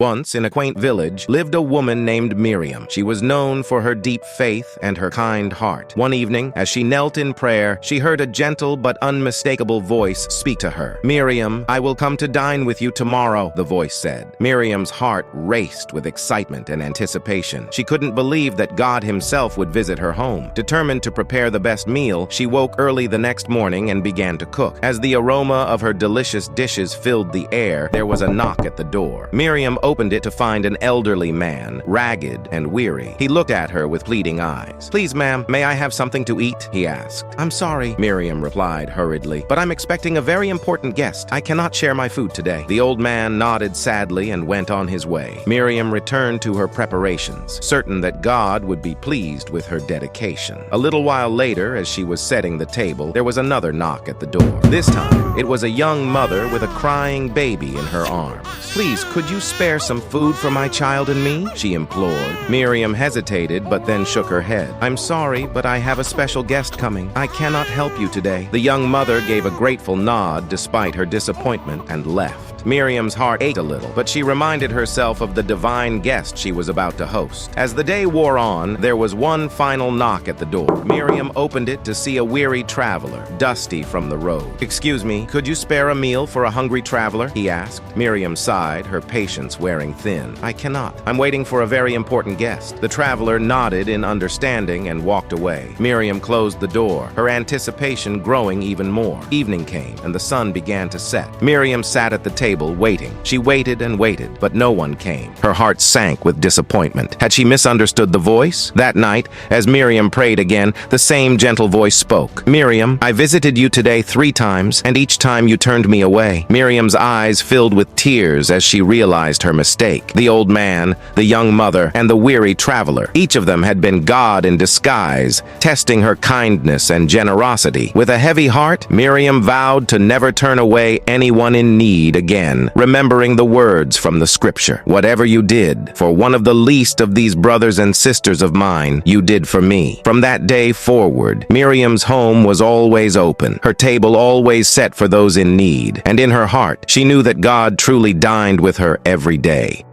Once, in a quaint village, lived a woman named Miriam. She was known for her deep faith and her kind heart. One evening, as she knelt in prayer, she heard a gentle but unmistakable voice speak to her. "Miriam, I will come to dine with you tomorrow," the voice said. Miriam's heart raced with excitement and anticipation. She couldn't believe that God himself would visit her home. Determined to prepare the best meal, she woke early the next morning and began to cook. As the aroma of her delicious dishes filled the air, there was a knock at the door. Miriam opened it to find an elderly man, ragged and weary. He looked at her with pleading eyes. "Please, ma'am, may I have something to eat?" he asked. "I'm sorry," Miriam replied hurriedly, "but I'm expecting a very important guest. I cannot share my food today." The old man nodded sadly and went on his way. Miriam returned to her preparations, certain that God would be pleased with her dedication. A little while later, as she was setting the table, there was another knock at the door. This time, it was a young mother with a crying baby in her arms. "Please, could you spare some food for my child and me?" she implored. Miriam hesitated, but then shook her head. "I'm sorry, but I have a special guest coming. I cannot help you today." The young mother gave a grateful nod despite her disappointment and left. Miriam's heart ached a little, but she reminded herself of the divine guest she was about to host. As the day wore on, there was one final knock at the door. Miriam opened it to see a weary traveler, dusty from the road. "Excuse me, could you spare a meal for a hungry traveler?" he asked. Miriam sighed, her patience wearing thin. "I cannot. I'm waiting for a very important guest." The traveler nodded in understanding and walked away. Miriam closed the door, her anticipation growing even more. Evening came, and the sun began to set. Miriam sat at the table waiting. She waited and waited, but no one came. Her heart sank with disappointment. Had she misunderstood the voice? That night, as Miriam prayed again, the same gentle voice spoke. "Miriam, I visited you today 3 times, and each time you turned me away." Miriam's eyes filled with tears as she realized her mistake. The old man, the young mother, and the weary traveler, each of them had been God in disguise, testing her kindness and generosity. With a heavy heart, Miriam vowed to never turn away anyone in need again, remembering the words from the scripture. "Whatever you did for one of the least of these brothers and sisters of mine, you did for me." From that day forward, Miriam's home was always open, her table always set for those in need, and in her heart, she knew that God truly dined with her every day.